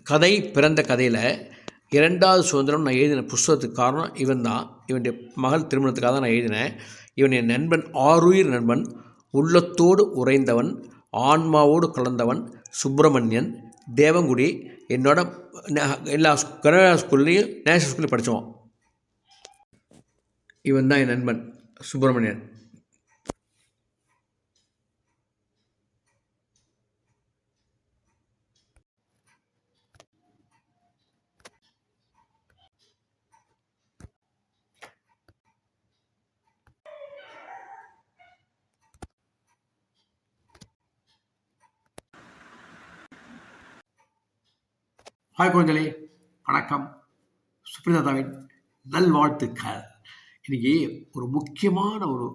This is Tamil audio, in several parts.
கதை பிறந்த கதையில் 2வது சுதந்திரம் நான் எழுதின புஸ்தகத்துக்கு காரணம் இவன் தான். இவனுடைய மகள் திருமணத்துக்காக தான் நான் எழுதினேன். இவன் என் நண்பன், ஆருயிர் நண்பன், உள்ளத்தோடு உறைந்தவன், ஆன்மாவோடு கலந்தவன் சுப்பிரமணியன். தேவங்குடி. என்னோட எல்லா கனடா ஸ்கூல்லையும் நேஷனல் ஸ்கூல்லையும் படித்தோம். இவன் தான் என் நண்பன் சுப்பிரமணியன். ஹாய் குழந்தைகளே, வணக்கம். சுப்ரதாவின் நல்வாழ்த்துக்கள். இன்னைக்கு ஒரு முக்கியமான ஒரு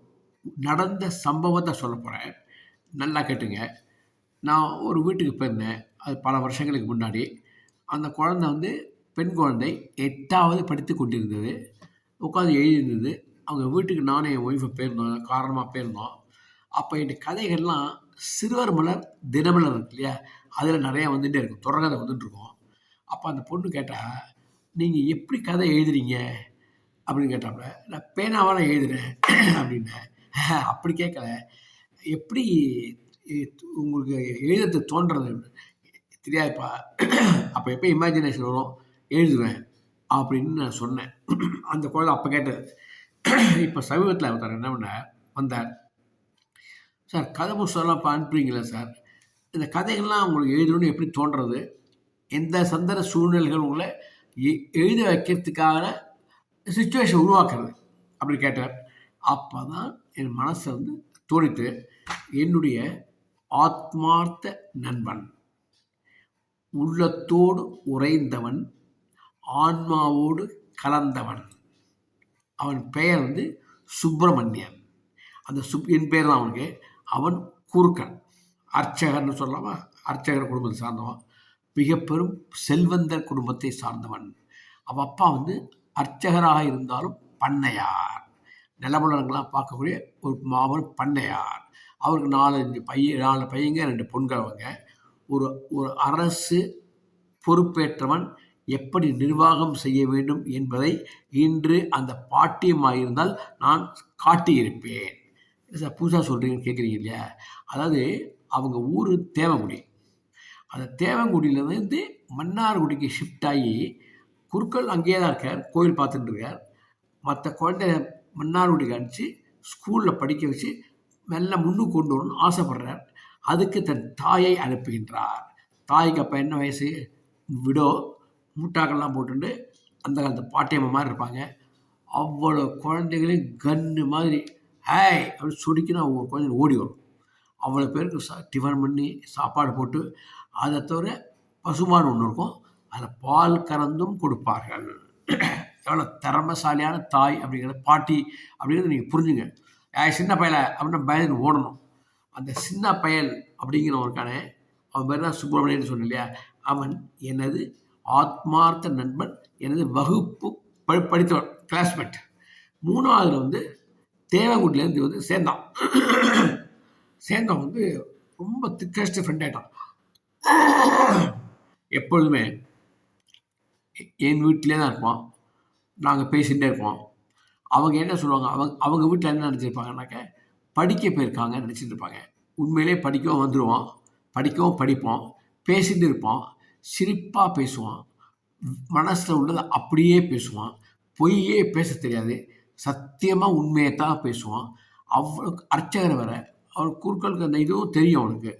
நடந்த சம்பவத்தை சொல்ல போகிறேன். நல்லா கேட்டுங்க. நான் ஒரு வீட்டுக்கு போயிருந்தேன். அது பல வருஷங்களுக்கு முன்னாடி. அந்த குழந்தை பெண் குழந்தை 8வது படித்து கொண்டிருந்தது. உட்காந்து எழுதியிருந்தது. அவங்க வீட்டுக்கு நானும் என் ஒய்ஃபை போயிருந்தோம், காரணமாக போயிருந்தோம். அப்போ என் கதைகள்லாம் சிறுவர் மலர், தினமலர் இருக்கு இல்லையா, அதில் நிறையா வந்துகிட்டே இருக்கும், தொடர்கதை வந்துட்டுருக்கோம். அப்போ அந்த பொண்ணு கேட்டால், நீங்கள் எப்படி கதை எழுதுறீங்க அப்படின்னு கேட்டாப்புல. நான் பேனாவால் எழுதுறேன் அப்படின்னேன். அப்படி கேட்கல, எப்படி உங்களுக்கு எழுதுறது தோன்றது தெரியாதுப்பா, அப்போ எப்போ இமேஜினேஷன் வரும், எழுதுவேன் அப்படின்னு நான் சொன்னேன். அந்த குழந்தை அப்போ கேட்டது. இப்போ சமீபத்தில் ஒருத்தர் என்ன பண்ண வந்தார். சார், கதை புஸ்தகம்லாம் இப்போ அனுப்புறீங்களா சார், இந்த கதைகள்லாம் உங்களுக்கு எழுதணும்னு எப்படி தோன்றது, எந்த சந்தர்ப்ப சூழ்நிலைகள் உங்களை எழுத வைக்கிறதுக்கான சுச்சுவேஷன் உருவாக்குறது அப்படி கேட்டார். அப்போ தான் என் மனசை தோணித்து, என்னுடைய ஆத்மார்த்த நண்பன், உள்ளத்தோடு உறைந்தவன், ஆன்மாவோடு கலந்தவன், அவன் பெயர் சுப்பிரமணியன். அந்த என் பேர் தான் அவனுக்கு. அவன் குறுக்கன், அர்ச்சகர்னு சொல்லலாமா, அர்ச்சகர் குடும்பத்தை சார்ந்தவன், மிக பெரும் செல்வந்தர் குடும்பத்தை சார்ந்தவன். அவன் அப்பா அர்ச்சகராக இருந்தாலும் பண்ணையார், நிலமலங்களாம் பார்க்கக்கூடிய ஒரு மாபெரும் பண்ணையார். அவருக்கு 4 பையங்க 2 பொண்கள். அவங்க ஒரு அரசு பொறுப்பேற்றவன் எப்படி நிர்வாகம் செய்ய வேண்டும் என்பதை இன்று அந்த பாட்டியமாக இருந்தால் நான் காட்டியிருப்பேன். சார், புதுசாக சொல்கிறீங்கன்னு கேட்குறீங்க இல்லையா? அதாவது அவங்க ஊர் தேவங்குடி. அந்த தேவங்குடியிலேருந்து மன்னார்குடிக்கு ஷிஃப்ட் ஆகி, குருக்கள் அங்கேயே தான் இருக்கார், கோயில் பார்த்துட்டு இருக்கார். மற்ற குழந்தை மன்னார்குடிக்கு அனுப்பிச்சு ஸ்கூலில் படிக்க வச்சு மெல்ல முன்னுக்கு கொண்டு வரணும்னு ஆசைப்படுறார். அதுக்கு தன் தாயை அனுப்புகின்றார். தாய்க்கு அப்போ என்ன வயசு, விடோ, மூட்டாக்கள்லாம் போட்டுட்டு அந்த காலத்து பாட்டியம்மா மாதிரி இருப்பாங்க. அவ்வளோ குழந்தைகளையும் கன்று மாதிரி ஹேய் அப்படின்னு சுடிக்கினா ஒவ்வொரு குழந்தை ஓடி வரும். அவ்வளோ பேருக்கு டிஃபன் பண்ணி சாப்பாடு போட்டு, அதை தவிர பசுமாடு ஒன்று இருக்கும், அதில் பால் கறந்தும் கொடுப்பார்கள். எவ்வளோ திறமைசாலியான தாய் அப்படிங்கிற பாட்டி அப்படிங்கிறது நீங்கள் புரிஞ்சுங்க. சின்ன பயலை அப்படின்னா பயந்து ஓடணும். அந்த சின்ன பயல் அப்படிங்கிறவருக்கான அவன் பேர் தான் சுப்பிரமணியன் சொன்ன இல்லையா, அவன் எனது ஆத்மார்த்த நண்பன், எனது வகுப்பு படித்தவன், கிளாஸ்மேட். 3ஆவதுல தேவங்குடியிலேருந்து சேர்ந்தான். சேர்ந்தவன் ரொம்ப திக்கஸ்ட் ஃப்ரெண்ட் ஆகிட்டான். எப்பொழுதுமே என் வீட்டிலே தான் இருப்பான், நாங்கள் பேசிகிட்டே இருப்போம். அவங்க என்ன சொல்லுவாங்க, அவங்க வீட்டில் என்ன நினச்சிருப்பாங்கன்னாக்க, படிக்க போயிருக்காங்கன்னு நினச்சிட்டு இருப்பாங்க. உண்மையிலே படிக்கவும் வந்துடுவான், படிப்போம், பேசிகிட்டு இருப்பான், சிரிப்பாக பேசுவான், மனசில் உள்ளதை அப்படியே பேசுவான், பொய்யே பேச தெரியாது, சத்தியமாக உண்மையை தான் பேசுவான். அவ்வளோ அர்ச்சகரை வர அவர் குருக்களுக்கு அந்த இதுவும் தெரியும், அவனுக்கு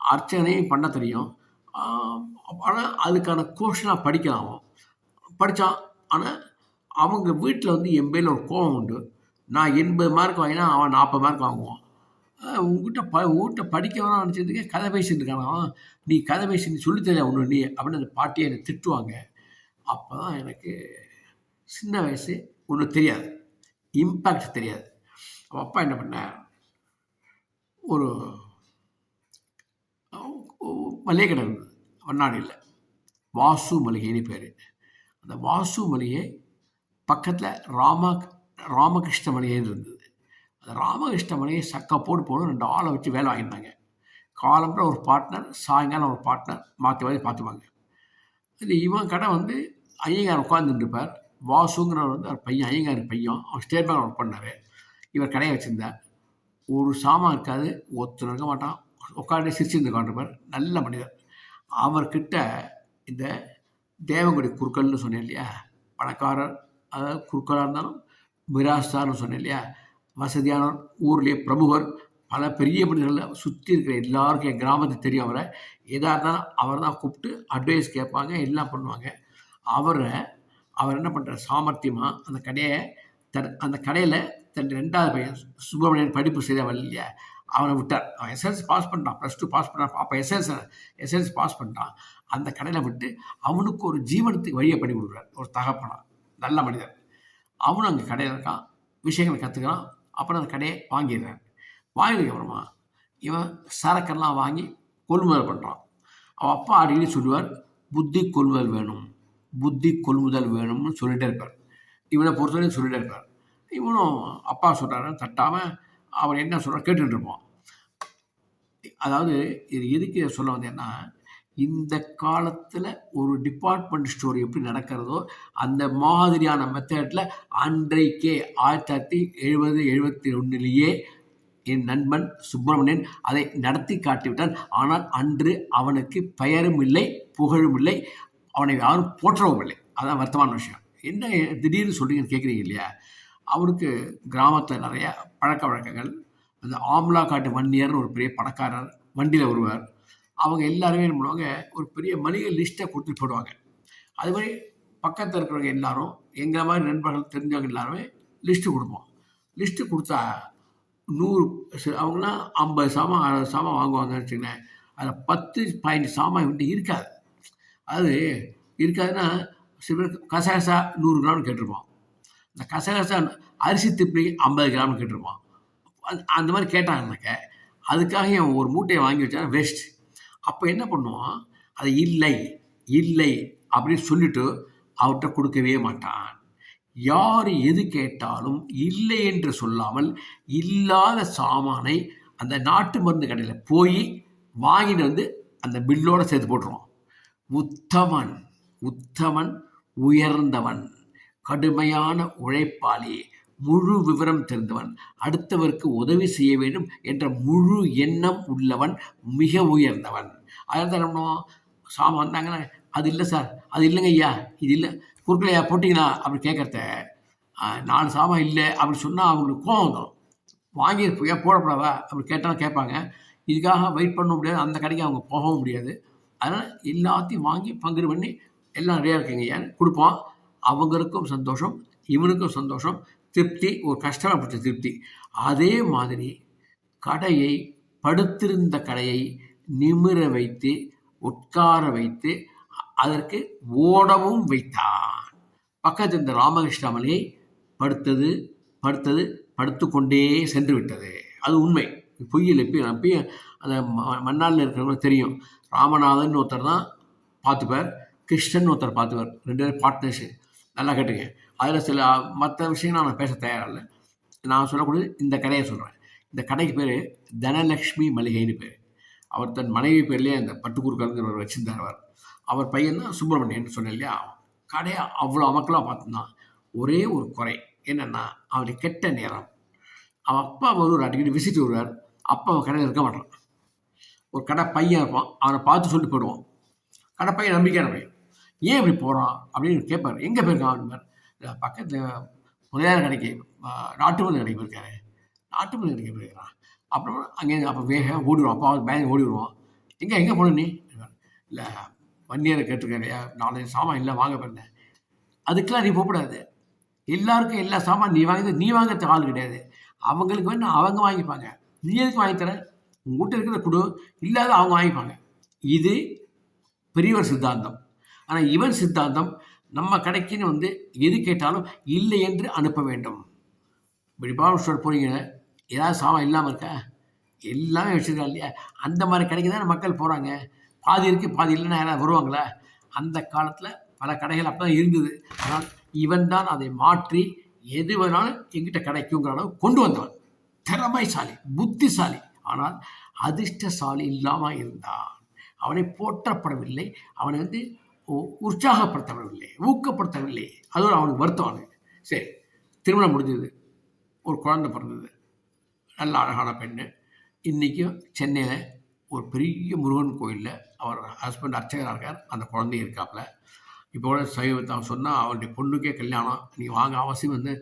அர்ச்சனையும் பண்ண தெரியும். ஆனால் அதுக்கான கோர்ஸ்லாம் படிக்கலாம். படித்தான். ஆனால் அவங்க வீட்டில் என் பேரில் ஒரு கோபம் உண்டு. நான் 80 மார்க் வாங்கினா அவன் 40 மார்க் வாங்குவான். உங்ககிட்ட படிக்க வேணாம் நினச்சிட்டு கதை பேசிட்டு இருக்கானா, நீ கதை பேசி நீ சொல்லித்தர ஒன்று நீ அப்படின்னு அந்த பாட்டியை என்னை திட்டுவாங்க. அப்போ தான் எனக்கு சின்ன வயசு ஒன்றும் தெரியாது, இம்பேக்ட் தெரியாது. அவன் அப்பா என்ன பண்ணார், ஒரு மளிகை கடை இருந்தது வண்ணாடியில், வாசு மளிகைன்னு பேர். அந்த வாசு மளிகை பக்கத்தில் ராமகிருஷ்ண மளிகைன்னு இருந்தது. அந்த ராமகிருஷ்ண மளிகை சக்கப்போடு போடும் 2 ஆளை வச்சு வேலை வாங்கியிருந்தாங்க. காலம்புற ஒரு பார்ட்னர், சாயங்காலம் ஒரு பார்ட்னர், மாற்றி பார்த்துப்பாங்க. இது இவன் கடை வந்து ஐயங்கார் உட்காந்துட்டு இருப்பார். வாசுங்கிறவர் வந்து அவர் பையன், ஐயங்கார் பையன். அவர் ஸ்டேட் பேங்க் ஒர்க் பண்ணார். இவர் கடையை வச்சுருந்தார். ஒரு சாமான் இருக்காது, ஒருத்தர் இருக்க மாட்டான். உட்காந்து சிரிச்சுட்டு உட்காந்துருப்பார். நல்ல மனிதர். அவர்கிட்ட இந்த தேவங்குடி குருக்கள்னு சொன்னேன் இல்லையா, பணக்காரர், அதாவது குருக்களாக இருந்தாலும் மிராஸ்தார்னு சொன்னேன் இல்லையா, வசதியானவர், ஊர்லேயே பிரமுகர், பல பெரிய மனிதர்கள் சுற்றி இருக்கிற எல்லாருக்கும் என் கிராமத்துக்கு தெரியும் அவரை. எதாக இருந்தாலும் அவர் தான் கூப்பிட்டு அட்வைஸ் கேட்பாங்க, எல்லாம் பண்ணுவாங்க. அவர் என்ன பண்ணுறார், சாமர்த்தியமாக அந்த கடையை அந்த கடையில் தன் 2வது பையன் சுப்பிரமணியன் படிப்பு செய்தவன் இல்லையா, அவனை விட்டார். அவன் எஸ்எல்சி பாஸ் பண்ணிட்டான், +2 பாஸ் பண்ணான். அப்போ எஸ்எல்சி பாஸ் பண்ணிட்டான். அந்த கடையில் விட்டு அவனுக்கு ஒரு ஜீவனத்துக்கு வழியை பண்ணி கொடுக்குறார். ஒரு தகப்பனா, நல்ல மனிதர். அவனும் அங்கே கடையில் இருக்கான், விஷயங்களை கற்றுக்கிறான். அப்புறம் அந்த கடையை வாங்கிடுறான். வாங்கினதுக்கப்புறமா இவன் சரக்கெல்லாம் வாங்கி கொள்முதல் பண்ணுறான். அவன் அப்பா அடிக்கடி சொல்லுவார், புத்தி கொள்முதல் வேணும்னு சொல்லிகிட்டே இருப்பார். இவனை பொறுத்தவரையும் சொல்லிகிட்டே இருப்பார். இவனும் அப்பா சொல்கிறாருன்னு தட்டாமல் அவர் என்ன சொல்கிறார் கேட்டுட்டு இருப்பான். அதாவது இது எதுக்கு சொல்ல வந்தேன்னா, இந்த காலத்தில் ஒரு டிபார்ட்மெண்ட் ஸ்டோர் எப்படி நடக்கிறதோ அந்த மாதிரியான மெத்தடில் அன்றைக்கே 1970-71 என் நண்பன் சுப்பிரமணியன் அதை நடத்தி காட்டிவிட்டான். ஆனால் அன்று அவனுக்கு பெயரும் இல்லை, புகழும் இல்லை, அவனை யாரும் போற்றவும் இல்லை. அதான் வருத்தமான விஷயம். என்ன திடீர்னு சொல்கிறீங்கன்னு கேட்குறீங்க இல்லையா, அவனுக்கு கிராமத்தில் நிறைய பழக்க வழக்கங்கள். அந்த ஆம்லா காட்டு வன்னியர்னு ஒரு பெரிய பணக்காரர் வண்டியில் வருவார். அவங்க எல்லாருமே என்ன பண்ணுவாங்க, ஒரு பெரிய மளிகை லிஸ்ட்டை கொடுத்துட்டு போடுவாங்க. அது மாதிரி பக்கத்தில் இருக்கிறவங்க எல்லாரும், எங்களை மாதிரி நண்பர்கள் தெரிஞ்சவங்க எல்லாருமே லிஸ்ட்டு கொடுப்போம். லிஸ்ட்டு கொடுத்தா 100 அவங்களாம் 50 சாமான் 60 சாமான் வாங்குவாங்கன்னு வச்சுக்கோங்களேன். அதில் 10-15 சாமான் வந்துட்டு இருக்காது. அது இருக்காதுன்னா சில பேர் கசகசா 100 கிராம்னு கேட்டிருப்பான். இந்த கசகசா அரிசி திப்பி 50 கிராம்னு கேட்டிருப்பான். அந்த மாதிரி கேட்டாங்கன்னாக்க அதுக்காக அவன் ஒரு மூட்டையை வாங்கி வச்சா வேஸ்ட். அப்போ என்ன பண்ணுவான், அது இல்லை அப்படின்னு சொல்லிட்டு அவர்கிட்ட கொடுக்கவே மாட்டான். யார் எது கேட்டாலும் இல்லை என்று சொல்லாமல் இல்லாத சாமானை அந்த நாட்டு மருந்து கடையில் போய் வாங்கிட்டு வந்து அந்த பில்லோடு சேர்த்து போட்டுருவான். உத்தமன் உயர்ந்தவன், கடுமையான உழைப்பாளி, முழு விவரம் தெரிந்தவன், அடுத்தவருக்கு உதவி செய்ய வேண்டும் என்ற முழு எண்ணம் உள்ளவன், மிக உயர்ந்தவன். அதான் என்ன பண்ணுவோம், சாமான் வந்தாங்கன்னா அது இல்லை சார், அது இல்லைங்க ஐயா, இது இல்லை, குறுக்கலையா போட்டிங்களா அப்படி கேட்குறத 4 சாமான் இல்லை அப்படி சொன்னால் அவங்களுக்கு கோவம் வந்துடும். வாங்கியிருப்போம், ஏன் போடக்கூடாதா அப்படி கேட்டாலும் கேட்பாங்க. இதுக்காக வெயிட் பண்ண முடியாது, அந்த கடைக்கு அவங்க போகவும் முடியாது. அதனால் எல்லாத்தையும் வாங்கி பங்கு பண்ணி எல்லாம் நிறையா இருக்குங்க ஐயான்னு கொடுப்போம். அவங்களுக்கும் சந்தோஷம், இவனுக்கும் சந்தோஷம், திருப்தி, ஒரு கஸ்டமர் பிடிச்ச திருப்தி. அதே மாதிரி கடையை, படுத்திருந்த கடையை நிமிர வைத்து உட்கார வைத்து அதற்கு ஓடவும் வைத்தான். பக்கத்தில் இந்த ராமகிருஷ்ண மலையை படுத்து கொண்டே சென்று விட்டது. அது உண்மை, பொய்யில் எப்பயும் அந்த மண்ணாளில் இருக்கிறவங்க தெரியும். ராமநாதன் ஒருத்தர் தான் பார்த்துப்பார், கிருஷ்ணன் ஒருத்தர் பார்த்துப்பார், 2 பேரும் பார்ட்னர்ஸு. நல்லா கேட்டுங்க. அதில் சில மற்ற விஷயங்கள் நான் பேச தயாரில்லை. நான் சொல்லக்கூடியது இந்த கடையை சொல்கிறேன். இந்த கடைக்கு பேர் தனலக்ஷ்மி மளிகைன்னு பேர். அவர் தன் மனைவி பேர்லேயே அந்த பட்டுக்குறுக்கல்ங்கிறவர் வச்சுருந்தார். அவர் பையன் தான் சுப்பிரமணியன் சொன்னேன் இல்லையா. கடையை அவ்வளோ அமக்கலாக பார்த்துருந்தான். ஒரே ஒரு குறை என்னென்னா, அவனுக்கு கெட்ட நேரம். அவன் அப்பா ஒரு அடிக்கடி விசிட் வருவார். அப்பா அவன் கடையில் இருக்க மாட்டான். ஒரு கடை பையன் இருப்பான், அவனை பார்த்து சொல்லிட்டு போயிடுவான். கடை பையன் நம்பிக்கையான பையன். ஏன் இப்படி போகிறான் அப்படின்னு கேட்பார். எங்கே போயிருக்கான் அப்படின்னார். பக்கத்தில் முதலியார் கடைக்கு, நாட்டு மருந்து கடைக்கு போயிருக்காரு. நாட்டு மருந்து கடைக்கு போயிருக்கிறான். அப்புறம் அங்கேருந்து அப்போ வேக ஓடிடுவான். அப்பா பேங்க் ஓடி வருவான். எங்கே போன நீ? இல்லை, வன்னியரை கேட்டிருக்காரு, 4 சாமான் இல்லை வாங்க போயிருந்தேன். அதுக்கெலாம் நீ போகக்கூடாது. எல்லாருக்கும் எல்லா சாமான் நீ வாங்கிறது ஆள் கிடையாது. அவங்களுக்கு வேணும் அவங்க வாங்கிப்பாங்க. நீ எதுக்கு வாங்கித்தர? உங்கள் வீட்டில் இருக்கிறத கொடு, இல்லாத அவங்க வாங்கிப்பாங்க. இது பெரியவர் சித்தாந்தம். ஆனால் இவன் சித்தாந்தம், நம்ம கடைக்குன்னு வந்து எது கேட்டாலும் இல்லை என்று அனுப்ப வேண்டும். இப்படி டிபார்ட்மெண்ட் ஸ்டோர் போகிறீங்க, ஏதாவது சாமான் இல்லாமல் இருக்கா? எல்லாமே வச்சுருக்கா இல்லையா? அந்த மாதிரி கடைக்கு தானே மக்கள் போகிறாங்க. பாதி இருக்குது பாதி இல்லைன்னா யாராவது வருவாங்களா? அந்த காலத்தில் பல கடைகள் அப்போ தான் இருந்தது. ஆனால் இவன் தான் அதை மாற்றி எது வேணாலும் எங்கிட்ட கிடைக்குங்கிற அளவு கொண்டு வந்தவன். திறமைசாலி, புத்திசாலி, ஆனால் அதிர்ஷ்டசாலி இல்லாமல் இருந்தான். அவனை போற்றப்படவில்லை. அவனை வந்து உற்சாகப்படுத்தவில்லை, ஊக்கப்படுத்தவில்லை. அது ஒரு அவனுக்கு வருத்தம் அவனுக்கு. சரி, திருமணம் முடிஞ்சது. ஒரு குழந்தை பிறந்தது. நல்ல அழகான பெண்ணு. இன்றைக்கும் சென்னையில் ஒரு பெரிய முருகன் கோயிலில் அவர் ஹஸ்பண்ட் அர்ச்சகராக இருக்கார். அந்த குழந்தையும் இருக்காப்புல. இப்போ கூட சமீபத்தில் அவன் சொன்னால் அவனுடைய பொண்ணுக்கே கல்யாணம், நீங்கள் வாங்க அவசியம் வந்து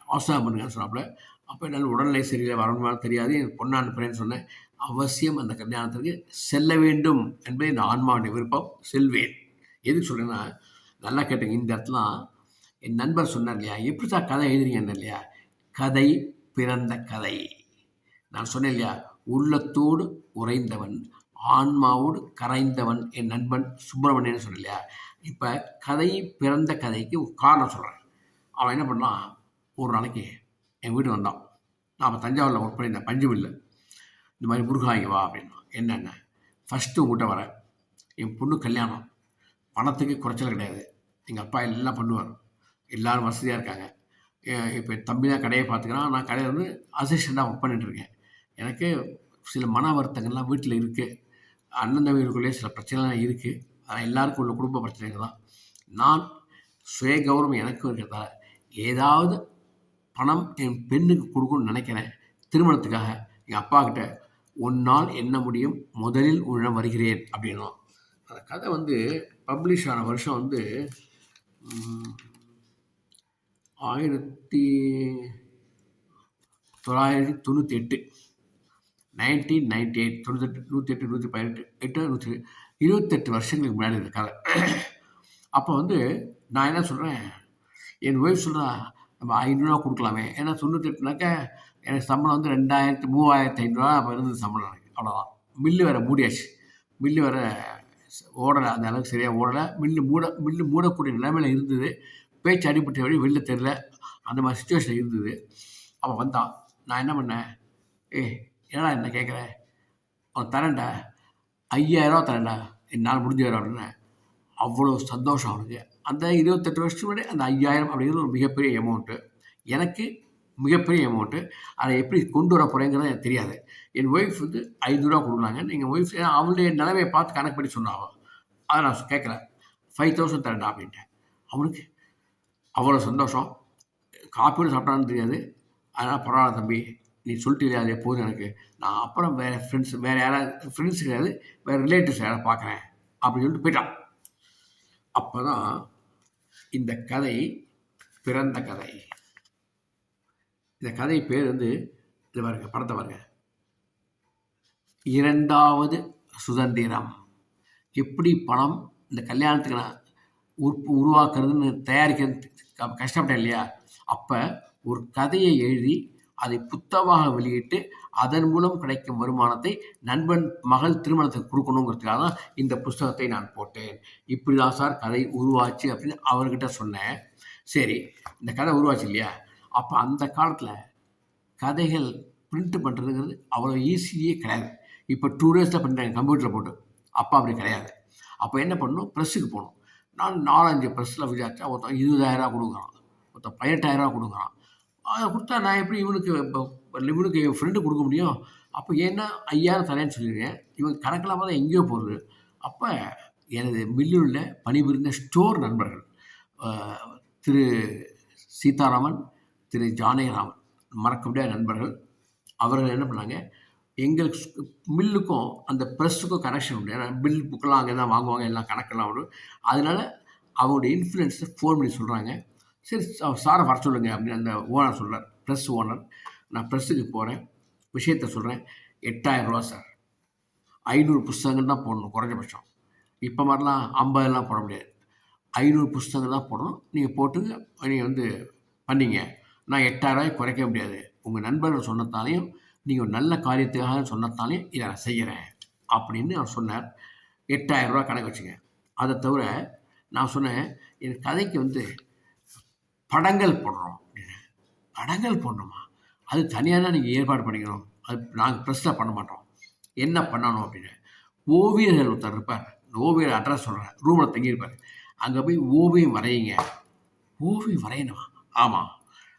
அவசரம் பண்ணுங்கன்னு சொன்னாப்புல. அப்போ என்னால் உடல்நிலை சரியில்லை, வரணுமான்னு தெரியாது, என் பொண்ணை அனுப்புகிறேன்னு சொன்னேன். அவசியம் அந்த கல்யாணத்திற்கு செல்ல வேண்டும் என்பது இந்த ஆன்மாவுடைய விருப்பம். செல்வேன். எதுக்கு சொல்கிறேன்னா, நல்லா கேட்டுங்க. இந்த இடத்துல என் நண்பர் சொன்னார் இல்லையா, எப்படி சார் கதை எழுதுறீங்கன்னு இல்லையா, கதை பிறந்த கதை. நான் சொன்னேன் இல்லையா, உள்ளத்தோடு உறைந்தவன் ஆன்மாவோடு கரைந்தவன் என் நண்பன் சுப்பிரமணியன் சொன்னேன் இல்லையா. இப்போ கதை பிறந்த கதைக்கு ஒரு காரணம் சொல்கிறேன். அவன் என்ன பண்ணான், ஒரு நாளைக்கு என் வீடு வந்தான். நான் அப்போ தஞ்சாவூரில் ஒர்க் பண்ணியிருந்தேன், பஞ்சு மில்ல. இந்த மாதிரி முருகா இங்கே வா அப்படின்னா. என்னென்ன, ஃபஸ்ட்டு உங்கள்கிட்ட வரேன், என் பொண்ணு கல்யாணம், பணத்துக்கு குறைச்சல் கிடையாது, எங்கள் அப்பா எல்லாம் பண்ணுவார், எல்லோரும் வசதியாக இருக்காங்க. இப்போ என் தம்பி தான் கடையை பார்த்துக்கிறான், நான் கடையில் வந்து அசிஸ்டண்ட்டாக ஒர்க் பண்ணிட்டுருக்கேன். எனக்கு சில மன வருத்தங்கள்லாம் வீட்டில் இருக்குது. அண்ணன் தம்பிகளுக்குள்ளேயே சில பிரச்சனைலாம் இருக்குது. ஆனால் எல்லாருக்கும் உள்ள குடும்ப பிரச்சனைகள் தான். நான் சுய கௌரவம் எனக்கும் இருக்கிறதால ஏதாவது பணம் என் பெண்ணுக்கு கொடுக்கணும்னு நினைக்கிறேன். திருமணத்துக்காக எங்கள் அப்பா கிட்ட உன்னால் என்ன முடியும், முதலில் உன்னிடம் வருகிறேன் அப்படின்னா. அந்த கதை வந்து பப்ளிஷ் ஆன வருஷம் வந்து 1998, 1998, 98, 118, 118, 28 வருஷங்களுக்கு முன்னாடி இந்த கதை. அப்போ வந்து நான் என்ன சொல்கிறேன், என் ஒய்ஃப் சொல்கிறா, நம்ம 500 கொடுக்கலாமே. ஏன்னா 98னாக்கா எனக்கு சம்பளம் வந்து 2000, 3500 அப்போ இருந்தது சம்பளம் எனக்கு. அவ்வளோதான். மில்லு வேறு மூடியாச்சு. மில்லு வேறு ஓடலை, அந்த அளவுக்கு சரியாக ஓடலை. மில்லு மூடக்கூடிய நிலைமையில் இருந்தது. பேச்சு அடிப்பட்ட வழி வெளில தெரில. அந்த மாதிரி சுச்சுவேஷன் இருந்தது. அவன் வந்தான். நான் என்ன பண்ணேன், என்னடா என்ன கேட்குற, அவன் தரேன்டா, 5000 தரேன்டா, என்னால் முடிஞ்சுக்கிறேன் அப்படின்னு. அவ்வளோ சந்தோஷம் அவனுக்கு. அந்த 28 வருஷத்துக்கு முன்னாடி அந்த 5000 அப்படிங்கிறது ஒரு மிகப்பெரிய அமௌண்ட்டு. எனக்கு மிகப்பெரிய அமௌண்ட்டு. அதை எப்படி கொண்டு வர போகிறேங்கிறது எனக்கு தெரியாது. என் ஒய்ஃப் வந்து 500 கொடுக்குறாங்க. நீங்கள் ஒய்ஃப் அவளுடைய நிலைமையை பார்த்து கணக்கு பண்ணி சொன்னான். அதை நான் கேட்குறேன், 5000 தரேன்டா அப்படின்ட்டேன். அவனுக்கு அவ்வளோ சந்தோஷம். காப்பியோடு சாப்பிட்டான்னு தெரியாது. அதனால் பரவாயில்ல தம்பி, நீ சொல்லிட்டு அது எப்போதும் எனக்கு, நான் அப்புறம் வேறு ஃப்ரெண்ட்ஸ், வேறு யாராவது ஃப்ரெண்ட்ஸ் கிடையாது, வேறு ரிலேட்டிவ்ஸ் யாராவது பார்க்குறேன் அப்படின்னு சொல்லிட்டு போயிட்டான். அப்போ தான் இந்த கதை பிறந்த கதை. இந்த கதை பேர் வந்து இது பாருங்க, படத்தை பாருங்க, இரண்டாவது சுதந்திரம். எப்படி பணம் இந்த கல்யாணத்துக்கு நான் உருவாக்குறதுன்னு தயாரிக்கிறது கஷ்டப்பட்டேன் இல்லையா. அப்போ ஒரு கதையை எழுதி அதை புத்தகமாக வெளியிட்டு அதன் மூலம் கிடைக்கும் வருமானத்தை நண்பன் மகள் திருமணத்துக்கு கொடுக்கணுங்கிறதுக்காக தான் இந்த புஸ்தகத்தை நான் போட்டேன். இப்படி தான் சார் கதை உருவாச்சு அப்படின்னு அவர்கிட்ட சொன்னேன். சரி, இந்த கதை உருவாச்சு இல்லையா. அப்போ அந்த காலத்தில் கதைகள் பிரிண்ட் பண்ணுறதுங்கிறது அவ்வளோ ஈஸியே கிடையாது. இப்போ 2 டேஸில் பண்ணுறாங்க கம்ப்யூட்டரில் போட்டு. அப்போ அப்படி கிடையாது. அப்போ என்ன பண்ணணும், ப்ரெஸ்ஸுக்கு போகணும். நான் 4-5 ப்ரெஸ்ஸில் விசாரித்தா ஒருத்தன் 20,000 கொடுக்குறான், ஒருத்தன் 18,000 கொடுக்குறான். அதை கொடுத்தா நான் எப்படி இவனுக்கு என் ஃப்ரெண்டு கொடுக்க முடியும். அப்போ ஏன்னா 5000 தரேன்னு சொல்லிடுறேன். இவன் கணக்கெல்லாம் பார்த்தா எங்கேயோ போகுது. அப்போ எனது மில்லில் பணிபுரிந்த ஸ்டோர் நண்பர்கள் திரு சீதாராமன், திரு ஜானகிராமன், மறக்க முடியாத நண்பர்கள். அவர்கள் என்ன பண்ணாங்க, எங்கள் மில்லுக்கும் அந்த ப்ரெஸ்ஸுக்கும் கனெக்ஷன் உண்டு. ஏன்னா பில் புக்கெல்லாம் அங்கே தான் வாங்குவாங்க, எல்லாம் கணக்கெல்லாம் வரும். அதனால் அவங்களுடைய இன்ஃப்ளூயன்ஸை ஃபோன் பண்ணி சொல்கிறாங்க, சரி சாரை வர சொல்லுங்க அப்படின்னு அந்த ஓனர் சொல்கிறார், ப்ரெஸ் ஓனர். நான் ப்ரெஸ்ஸுக்கு போகிறேன், விஷயத்த சொல்கிறேன். 8000 ரூபா சார், 500 புஸ்தகங்கள் தான் போடணும் குறைஞ்சபட்சம். இப்போ மாதிரிலாம் 50 போட முடியாது, 500 புஸ்தகங்கள் தான் போடணும். நீங்கள் போட்டு நீங்கள் வந்து பண்ணிங்க. நான் 8000 குறைக்க முடியாது. உங்கள் நண்பர்கள் சொன்னதாலையும் நீங்கள் ஒரு நல்ல காரியத்துக்காக சொன்னதாலையும் இதை நான் செய்கிறேன் அப்படின்னு அவர் சொன்னார். 8000 ரூபா கணக்கு வச்சுங்க. அதை தவிர நான் சொன்னேன், என் கதைக்கு வந்து படங்கள் போடுறோம் அப்படின்னு. படங்கள் போடணுமா, அது தனியாக தான் நீங்கள் ஏற்பாடு பண்ணிக்கணும், அது நாங்கள் ப்ரெஸ்ஸில் பண்ண மாட்டோம். என்ன பண்ணணும் அப்படின்னு, ஓவியர்கள் ஒருத்தர் இருப்பார், இந்த ஓவியர் அட்ரஸ் சொல்கிறேன், ரூமில் தங்கியிருப்பார், அங்கே போய் ஓவியம் வரையுங்க. ஓவியம் வரையணுமா? ஆமாம்.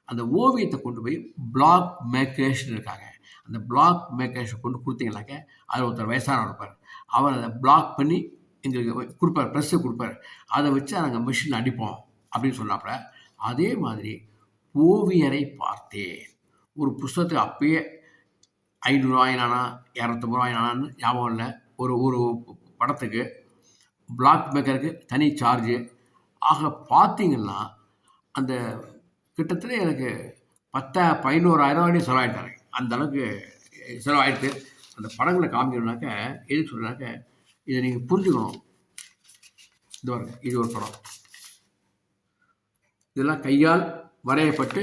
அந்த ஓவியத்தை கொண்டு போய் பிளாக் மேக்கர்ஸ்னு இருக்காங்க, அந்த பிளாக் மேக்கர்ஸை கொண்டு கொடுத்தீங்கன்னாக்க அதில் ஒருத்தர் வயசானவர் இருப்பார், அவர் அதை பிளாக் பண்ணி எங்களுக்கு கொடுப்பார், ப்ரெஸ்ஸு கொடுப்பார். அதை வச்சு நாங்கள் மிஷினில் அடிப்போம் அப்படின்னு சொன்னாப்புல. அதே மாதிரி ஓவியரை பார்த்தேன். ஒரு புஸ்தகத்துக்கு அப்பயே ₹500 ₹250 ஞாபகம் இல்லை. ஒரு ஒரு படத்துக்கு பிளாக் மேக்கருக்கு தனி சார்ஜு. ஆக பார்த்தீங்கன்னா, அந்த கிட்டத்தட்ட எனக்கு 11,000 செலவாயிட்டாங்க. அந்த அளவுக்கு செலவாயிடுத்து. அந்த படங்களை காமிக்கணும்னாக்க எதுக்கு சொல்கிறேன்னாக்க, இதை நீங்கள் புரிஞ்சுக்கணும். இது பாருங்க, இது ஒரு படம். இதெல்லாம் கையால் வரையப்பட்டு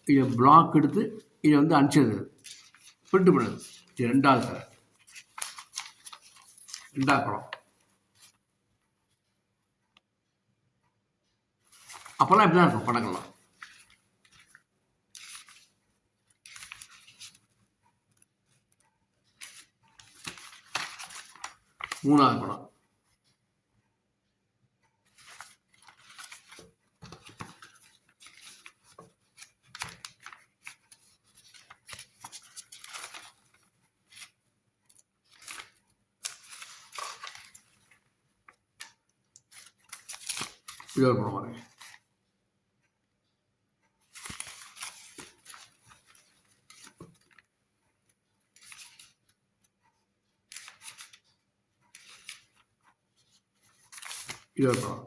இதை பிளாக் எடுத்து இதை வந்து அனுப்பிச்சது, பிரிண்ட் பண்ணுது. இது 2வது கதை, 2வது படம். அப்போல்லாம் இப்படி தான் இருக்கும் படங்கள்லாம். மூணாவது படம். இது ஒரு படம் பாருங்க. இது ஒரு படம்.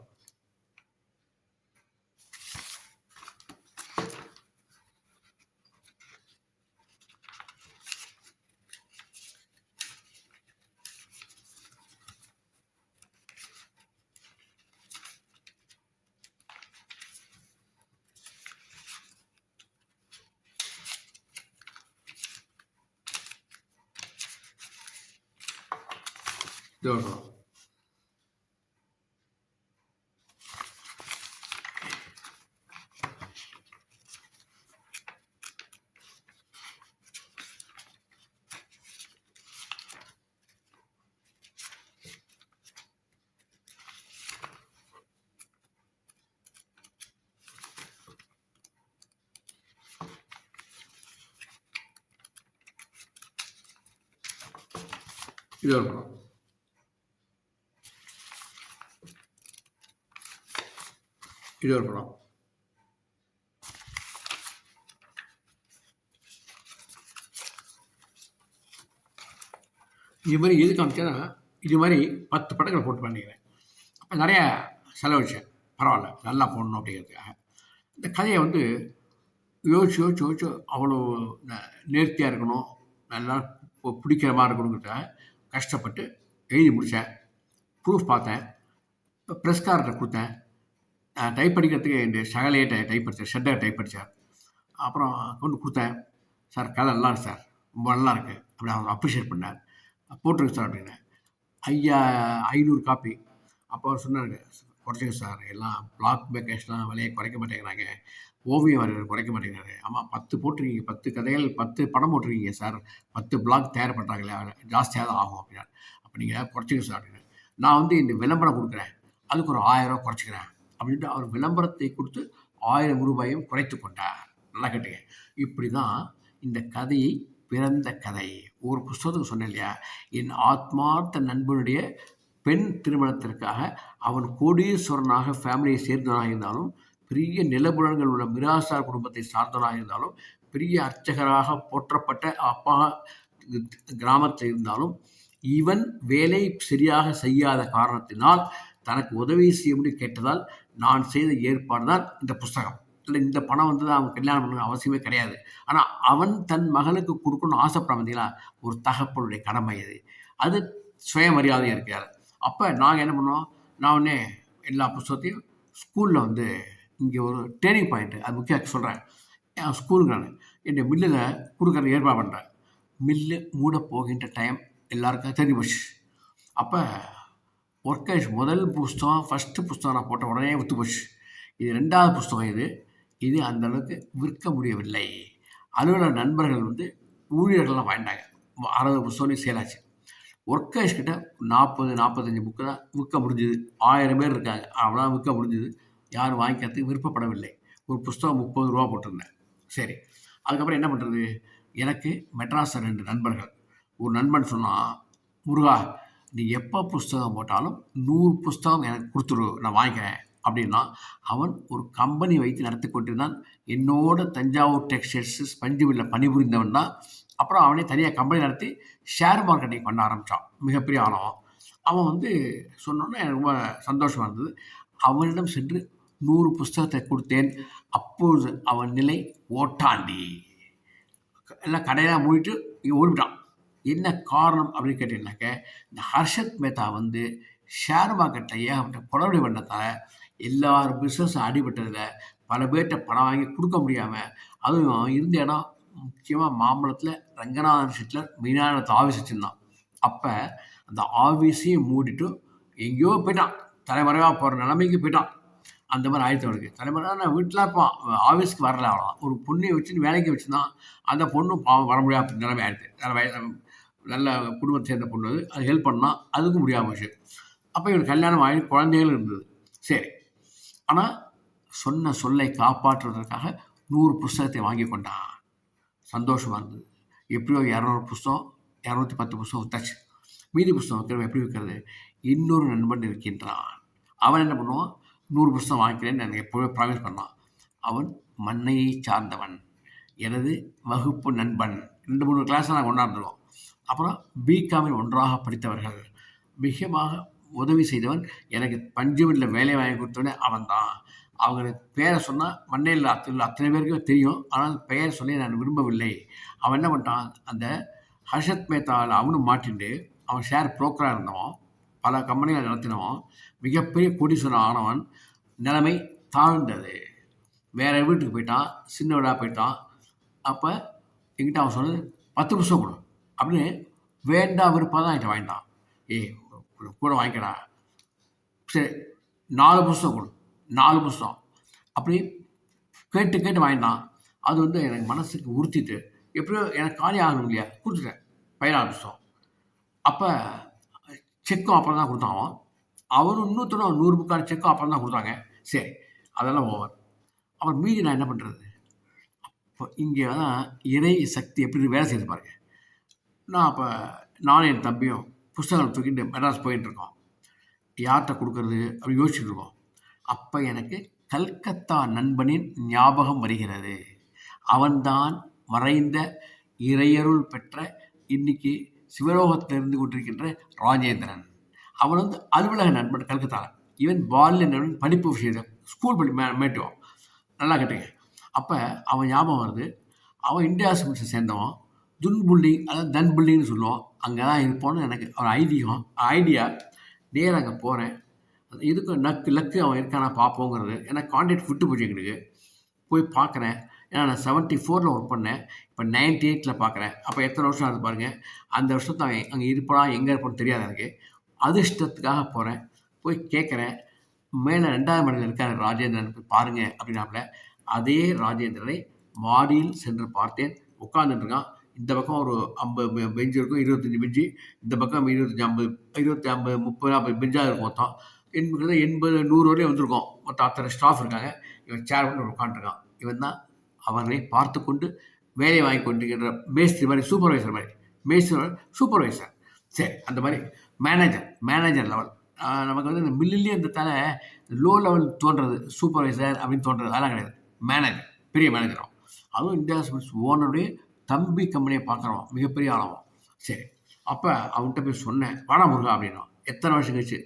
இது ஒரு படம். இது ஒரு படம். இது ஒரு படம். இது மாதிரி எது காமிச்சேன்னா, இது மாதிரி 10 படங்கள் போட்டு பண்ணிக்கிறேன். அப்போ நிறையா செலவழிச்சேன். பரவாயில்ல, நல்லா போடணும் அப்படிங்கிறதுக்காக. இந்த கதையை வந்து யோசிச்சு அவ்வளோ நேர்த்தியாக இருக்கணும், நல்லா பிடிக்கிற மாதிரி இருக்கணுங்கிறதுக்காக கஷ்டப்பட்டு எழுதி முடித்தேன். ப்ரூஃப் பார்த்தேன், ப்ரெஸ்கார்ட்ட கொடுத்தேன். டைப் அடிக்கிறதுக்கு இந்த சகலையே டைப் அடித்தார், ஷெட்டர் டைப் அடித்தார். அப்புறம் கொண்டு கொடுத்தேன். சார் கதை நல்லா இருக்கு சார், ரொம்ப நல்லா இருக்குது அப்படி அவர் அப்ரிஷியேட் பண்ணார். போட்டிருக்கு சார் அப்படின்னேன். 500 காப்பி. அப்போ அவர் சொன்னாருங்க, குறைச்சிங்க சார், எல்லாம் பிளாக் பேக்கேஜ்லாம் விலையை குறைக்க மாட்டேங்கிறாங்க, ஓவியம் வரைவர் குறைக்க மாட்டேங்கிறாரு. ஆமாம், 10 போட்டிருக்கீங்க, 10 கதைகள், 10 படம் போட்டிருக்கீங்க சார், 10 பிளாக் தயார் பண்ணுறாங்களே, ஜாஸ்தியாக தான் ஆகும் அப்படின்னா. அப்போ நீங்கள் குறைச்சிங்க சார் அப்படின்னு. நான் வந்து இந்த விளம்பரம் கொடுக்குறேன், அதுக்கு ஒரு ₹1000 குறைச்சிக்கிறேன் அப்படின்ட்டு அவர் விளம்பரத்தை கொடுத்து ₹1000 குறைத்து கொண்டார். நல்லா கேட்டுங்க. இப்படி தான் இந்த கதையை பிறந்த கதை. ஒரு புஸ்தகத்துக்கு சொன்னேன் இல்லையா, என் ஆத்மார்த்த நண்பனுடைய பெண் திருமணத்திற்காக அவன் கோடீஸ்வரனாக ஃபேமிலியை சேர்ந்தவனாக இருந்தாலும், பெரிய நிலபுலன்கள் உள்ள மிராசார் குடும்பத்தை சார்ந்தவனாக இருந்தாலும், பெரிய அர்ச்சகராக போற்றப்பட்ட அப்பா கிராமத்தில் இருந்தாலும், இவன் வேலை சரியாக செய்யாத காரணத்தினால் தனக்கு உதவி செய்யும்படி கேட்டதால் நான் செய்த ஏற்பாடு தான் இந்த புஸ்தகம். இல்லை, இந்த பணம் வந்து அவன் கல்யாணம் பண்ண அவசியமே கிடையாது. ஆனால் அவன் தன் மகளுக்கு கொடுக்கணும்னு ஆசைப்பட பார்த்தீங்களா, ஒரு தகப்பனுடைய கடமை அது. அது சுயமரியாதையாக இருக்கார். அப்போ நாங்கள் என்ன பண்ணோம், நான் உடனே எல்லா புஸ்தகத்தையும் ஸ்கூலில் வந்து இங்கே ஒரு ட்ரைனிங் பாயிண்ட்டு, அது முக்கியம் சொல்கிறேன். என் ஸ்கூலுக்கு நான் என்னுடைய மில்லில் கொடுக்குறது ஏற்பாடு பண்ணுறேன். மில்லு மூட போகின்ற டைம் எல்லாருக்கும் தெரிஞ்சு போச்சு. அப்போ ஒர்க்கேஷ் முதல் புஸ்தகம், ஃபஸ்ட்டு புஸ்தகம் நான் போட்ட உடனே விற்று போச்சு. இது 2வது புஸ்தகம். இது அந்தளவுக்கு விற்க முடியவில்லை. அலுவலக நண்பர்கள் வந்து ஊழியர்கள்லாம் வாங்கிட்டாங்க. 60 புஸ்தகம் சேலாச்சு. ஒர்க்கேஷ் கிட்ட 40-45 புக்கு தான் விற்க முடிஞ்சுது. 1000 பேர் இருக்காங்க, அவ்வளோதான் விற்க முடிஞ்சுது. யாரும் வாங்கிக்கிறதுக்கு விருப்பப்படவில்லை. ஒரு புஸ்தகம் ₹30 போட்டிருந்தேன். சரி, அதுக்கப்புறம் என்ன பண்ணுறது? எனக்கு மெட்ராஸில் 2 நண்பர்கள். ஒரு நண்பன் சொன்னான், முருகா, நீ எப்போ புஸ்தகம் போட்டாலும் 100 புஸ்தகம் எனக்கு கொடுத்துரு, நான் வாங்கிக்கிறேன் அப்படின்னா, அவன் ஒரு கம்பெனி வைத்து நடத்தி கொண்டிருந்தான். என்னோட தஞ்சாவூர் டெக்ஸ்டைல்ஸ் ஸ்பஞ்சு மில்லில் பணிபுரிந்தவன் தான். அப்புறம் அவனே தனியாக கம்பெனி நடத்தி ஷேர் மார்க்கெட்டிங் பண்ண ஆரம்பித்தான். மிகப்பெரிய ஆனவன். அவன் வந்து சொன்னோன்னே எனக்கு ரொம்ப சந்தோஷமாக இருந்தது. அவனிடம் சென்று 100 புஸ்தகத்தை கொடுத்தேன். அப்போது அவன் நிலை ஓட்டாண்டி. எல்லாம் கடையெல்லாம் மூடிட்டு இங்கே ஓடிவிட்டான். என்ன காரணம் அப்படின்னு கேட்டீங்கன்னாக்க, இந்த ஹர்ஷத் மேத்தா வந்து ஷேர் மார்க்கெட்டில் ஏகப்பட்ட குளறுபடி பண்ணதால எல்லார் பிஸ்னஸும் அடிபட்டதில் பல பேர்கிட்ட பணம் வாங்கி கொடுக்க முடியாமல், அதுவும் இருந்த இடம் முக்கியமாக மாம்பழத்தில் ரங்கநாதன் ஷெட்லர் மெயினான ஆஃபீஸ் வச்சுருந்தான். அப்போ அந்த ஆஃபீஸையும் மூடிட்டு எங்கேயோ போயிட்டான். தலைமறைவாக போகிற நிலைமைக்கு போயிட்டான். அந்த மாதிரி ஆயிடுச்சு அவனுக்கு. தலைமுறை நான் வீட்டில் இருப்பான், ஆஃபீஸ்க்கு வரல. அவ்வளோதான். ஒரு பொண்ணை வச்சுன்னு வேலைக்கு வச்சுருந்தான். அந்த பொண்ணும் பாவம் வர முடியாது நிலைமை ஆயிடுச்சு. நல்ல குடும்பத்தை சேர்ந்த பொண்ணு அது ஹெல்ப் பண்ணால் அதுக்கும் முடியாமல் போச்சு. அப்போ இவனுக்கு கல்யாணம் ஆகி குழந்தைகள் இருந்தது. சரி, ஆனால் சொன்ன சொல்லை காப்பாற்றுவதற்காக 100 புஸ்தகத்தை வாங்கி கொண்டான். சந்தோஷமாக இருந்தது. எப்படியோ 200 புஸ்தகம் 210 புஸ்தகம் வித்தாச்சு. மீதி புஸ்தகம் வைக்கிறவன் எப்படி வைக்கிறது? இன்னொரு நண்பன் இருக்கின்றான். அவன் என்ன பண்ணுவான்? 100 புஸ்தகம் வாங்கிக்கிறேன்னு எனக்கு எப்போவே ப்ராமிஸ் பண்ணான். அவன் மண்ணையை சார்ந்தவன், எனது வகுப்பு நண்பன். 2-3 கிளாஸை நாங்கள் கொண்டாந்துருவோம். அப்புறம் பிகாமில் ஒன்றாக படித்தவர்கள். மிகமாக உதவி செய்தவன். எனக்கு பஞ்சுமில்லில் வேலை வாங்கி கொடுத்தவனே அவன் தான். அவங்களுக்கு பேரை சொன்னால் மண்ணையில் அத்தனை பேருக்கும் தெரியும். ஆனால் பெயர் சொல்லி நான் விரும்பவில்லை. அவன் என்ன பண்ணிட்டான்? அந்த ஹர்ஷத் மேத்தாவில் அவனும் மாட்டிண்டு அவன் ஷேர் புரோக்கராக இருந்தவன், பல கம்பெனிகளை நடத்தினவன், மிகப்பெரிய கோடீஸ்வரன் ஆனவன். நிலைமை தாழ்ந்தது. வேறு வீட்டுக்கு போயிட்டான், சின்ன வீடாக போயிட்டான். அப்போ என்கிட்ட அவன் சொன்னது 10 புஸ்தகம் கொடு அப்படின்னு வேண்டாம் விருப்பம் தான் என்கிட்ட வாங்கிட்டான். கூட வாங்கிக்கடா, சரி 4 புஸ்தகம் கொடு, 4 புஸ்தகம் அப்படி கேட்டு வாங்கிட்டான். அது வந்து எனக்கு மனசுக்கு உறுத்திட்டு எப்படியோ எனக்கு காலி ஆகணும் இல்லையா, கொடுத்துட்டேன் 14 புஸ்தகம். அப்போ செக்கும் அப்புறம் தான் கொடுத்தான். அவனும் இன்னொருத்தரும் 100 புக்கான செக்கும் அப்புறம் தான் கொடுத்தாங்க. சரி, அதெல்லாம் ஓவர். அப்புறம் மீதி நான் என்ன பண்ணுறது? அப்போ இங்கே தான் இறை சக்தி எப்படி வேலை செய்து பாருங்க. நானும் என் தம்பியும் புஸ்தகங்களை தூக்கிட்டு மெட்ராஸ் போயிட்டுருக்கோம். யார்கிட்ட கொடுக்கறது அப்படி யோசிச்சுட்டு இருக்கோம். அப்போ எனக்கு கல்கத்தா நண்பனின் ஞாபகம் வருகிறது. அவன்தான் மறைந்த இறையருள் பெற்ற இன்னைக்கு சிவலோகத்தில் இருந்து கொண்டிருக்கின்ற ராஜேந்திரன். அவன் வந்து அலுவலக நண்பன் கல்கத்தாவில். ஈவன் பால்ய நண்பன் படிப்பு விஷயத்தை ஸ்கூல் மேட்டுவான். நல்லா கேட்டுங்க. அப்போ அவன் ஞாபகம் வருது. அவன் இந்தியா சிமெண்ட்ஸை சேர்ந்தவன். துன் புல்லிங், அதாவது தன் புல்லிங்னு சொல்லுவோம். அங்கே தான் இருப்போன்னு எனக்கு ஒரு ஐடியா. நேராக அங்கே போகிறேன். இதுக்கும் லக்கு அவன் இருக்கானா பார்ப்போங்கிறது. ஏன்னா கான்டாக்ட் விட்டு போச்சு எங்களுக்கு. போய் பார்க்குறேன். ஏன்னா நான் 74 ஒர்க் பண்ணேன். இப்போ 98 பார்க்குறேன். அப்போ எத்தனை வருஷம் ஆகுது பாருங்கள். அந்த வருஷத்தை அவன் அங்கே இருப்பானா எங்கே இருப்பான்னு தெரியாது எனக்கு. அதிர்ஷ்டத்துக்காக போகிறேன். போய் கேட்குறேன். மேலே 2ஆவது மாடியில் இருக்கார் ராஜேந்திரன், போய் பாருங்கள் அப்படின்னாப்புல. அதே ராஜேந்திரனை மாடியில் சென்று பார்த்தேன். உட்காந்துட்டுருக்கான். இந்த பக்கம் ஒரு 50 பெஞ்சு இருக்கும், 25 பெஞ்சு. இந்த பக்கம் 25, 50, 30, 40 பெஞ்சாக இருக்கும் மொத்தம். 80, 100 வரையும் வந்திருக்கோம். மொத்தம் அத்தனை ஸ்டாஃப் இருக்காங்க. இவன் சேர் பண்ணி உட்காந்துருக்கான். இவன் தான் அவர்களை பார்த்து கொண்டு வேலை வாங்கி கொண்டிருக்கின்ற மேஸ்திரி மாதிரி, சூப்பர்வைசர் மாதிரி. மேஸ்திரி சூப்பர்வைசர். சரி, அந்த மாதிரி மேனேஜர் லெவல். நமக்கு வந்து இந்த மில்லிலே இந்த தலை லோ லெவல் தோன்றது சூப்பர்வைசர் அப்படின்னு தோன்றது அதெல்லாம் கிடையாது. மேனேஜர், பெரிய மேனேஜரும். அதுவும் இந்தியா சிமெண்ட்ஸ் ஓனருடைய தம்பி கம்பெனியை பார்க்குறோம், மிகப்பெரிய ஆளவும். சரி, அப்போ அவன்கிட்ட போய் சொன்னேன், வாடா முருகா அப்படின்னா. எத்தனை வருஷம் கழிச்சு?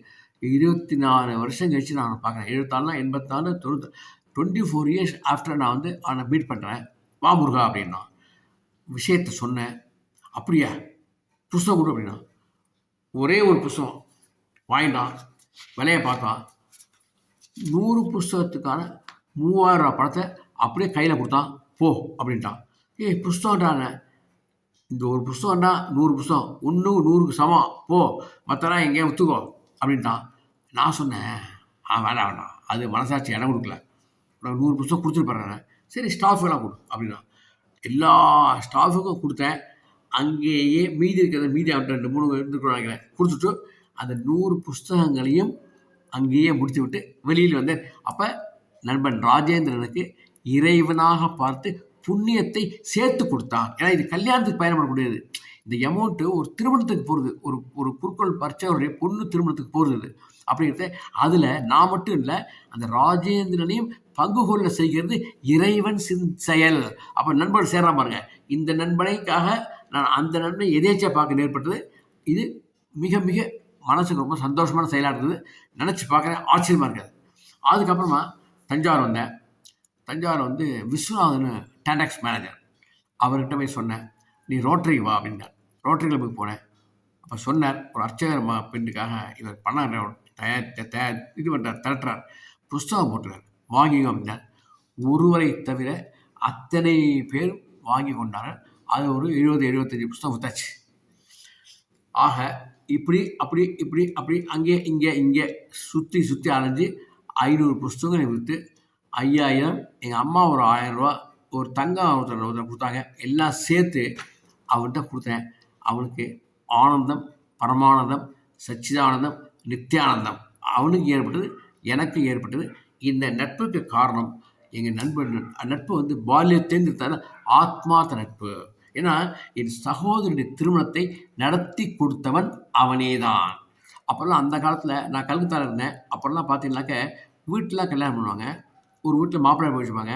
24 வருஷம் கழிச்சு நான் பார்க்குறேன். 74, 84, 90, 24 இயர்ஸ் ஆஃப்டர் நான் வந்து அவனை மீட் பண்ணுறேன். வா முருகா அப்படின்னா. விஷயத்தை சொன்னேன். அப்படியா, புஸ்தகம் கொடு அப்படின்னா. ஒரே ஒரு புஸ்தகம் வாங்கிட்டான். விலையை பார்த்தான். 100 புஸ்தகத்துக்கான 3000 ரூபா பணத்தை அப்படியே கையில் கொடுத்தான். போ அப்படின்ட்டான். புஸ்தகம்டாங்க, இந்த ஒரு புஸ்தகம்டா 100 புஸ்தகம், 100க்கு சமம், போ, மற்றெல்லாம் எங்கேயா ஒத்துக்கோ அப்படின்ட்டான். நான் சொன்னேன், வேண்டாம், அது மனசாட்சி இடம் கொடுக்கல. 100 புஸ்தகம் கொடுத்துருப்பேன். சரி, ஸ்டாஃபுக்கெல்லாம் கொடு அப்படின்னா. எல்லா ஸ்டாஃபுக்கும் கொடுத்தேன். அங்கேயே மீதி அவன்கிட்ட 2-3 இருந்துக்கணும் நினைக்கிறேன். கொடுத்துட்டு அந்த 100 புஸ்தகங்களையும் அங்கேயே முடித்து விட்டு வெளியில் வந்தேன். அப்போ நண்பன் ராஜேந்திரனுக்கு இறைவனாக பார்த்து புண்ணியத்தை சேர்த்து கொடுத்தான். ஏன்னா இது கல்யாணத்துக்கு பயணம் பண்ணக்கூடியது. இந்த அமௌண்ட்டு ஒரு திருமணத்துக்கு போகிறது, ஒரு ஒரு குறுக்கள் பரிச்சவருடைய பொண்ணு திருமணத்துக்கு போகிறது. அப்படிங்கிறத அதில் நான் மட்டும் இல்லை, அந்த ராஜேந்திரனையும் பங்கு கொள்ள செய்கிறது இறைவன் செயல். அப்போ நண்பன் சேர்றான் பாருங்க. இந்த நண்பனைக்காக நான் அந்த நண்பனை எதேச்சா பார்க்க நேர்பட்டது. இது மிக மிக மனசுக்கு ரொம்ப சந்தோஷமான செயலாக இருந்தது. நினச்சி பார்க்குறேன், ஆச்சரியமாக இருக்காது. அதுக்கப்புறமா தஞ்சாவூர் வந்தேன். தஞ்சாவூர் வந்து விஸ்வநாதன் டேண்டக்ஸ் மேனேஜர், அவர்கிட்ட போய் சொன்னேன், நீ ரோட்டரி வா அப்படின்னார். ரோட்டரி கிளப்புக்கு போனேன். அப்போ சொன்னார், ஒரு அர்ச்சகர் பெண்ணுக்காக இவர் பண்ண இது பண்ணுறார், திரட்டுறார், புஸ்தகம் போட்டுறார், வாங்கிங்க அப்படின்னார். ஒருவரை தவிர அத்தனை பேர் வாங்கி கொண்டார்கள். அது ஒரு 70-75 புஸ்தகம் வித்தாச்சு. ஆக இப்படி அப்படி இப்படி அப்படி அங்கே இங்கே சுற்றி சுற்றி அலைஞ்சு 500 புஸ்தகங்களை விற்று 5000, எங்கள் அம்மா ஒரு 1000 ரூபா, ஒரு தங்கம் ஒருத்தர் கொடுத்தாங்க. எல்லாம் சேர்த்து அவன்கிட்ட கொடுத்தேன். அவனுக்கு ஆனந்தம், பரமானந்தம், சச்சிதானந்தம், நித்தியானந்தம் அவனுக்கு ஏற்பட்டது, எனக்கு ஏற்பட்டது. இந்த நட்புக்கு காரணம் எங்கள் நட்பு வந்து பால்யத்தேர்ந்து ஆத்மார்த்த நட்பு. ஏன்னா என் சகோதரனுடைய திருமணத்தை நடத்தி கொடுத்தவன் அவனே தான். அப்போல்லாம் அந்த காலத்தில் நான் கல்கத்தாவில் இருந்தேன். அப்போல்லாம் பார்த்தீங்கன்னாக்க வீட்டிலாம் கல்யாணம் பண்ணுவாங்க. ஒரு வீட்டில் மாப்பிள்ளை போய் வச்சுப்பாங்க.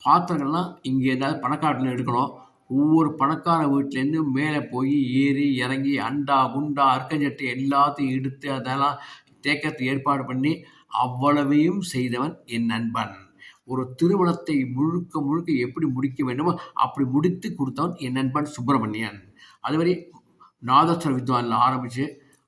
பாத்திரங்கள்லாம் இங்கே ஏதாவது பணக்காட்டில் எடுக்கணும். ஒவ்வொரு பணக்கார வீட்டிலேருந்து மேலே போய் ஏறி இறங்கி அண்டா குண்டா அர்க்கஞ்சட்டி எல்லாத்தையும் எடுத்து அதெல்லாம் தேக்கத்துக்கு ஏற்பாடு பண்ணி அவ்வளவையும் செய்தவன் என் நண்பன். ஒரு திருமணத்தை முழுக்க முழுக்க எப்படி முடிக்க வேண்டுமோ அப்படி முடித்து கொடுத்தவன் என் நண்பன் சுப்பிரமணியன். அதுவரை நாதஸ்வர வித்வானில் ஆரம்பித்து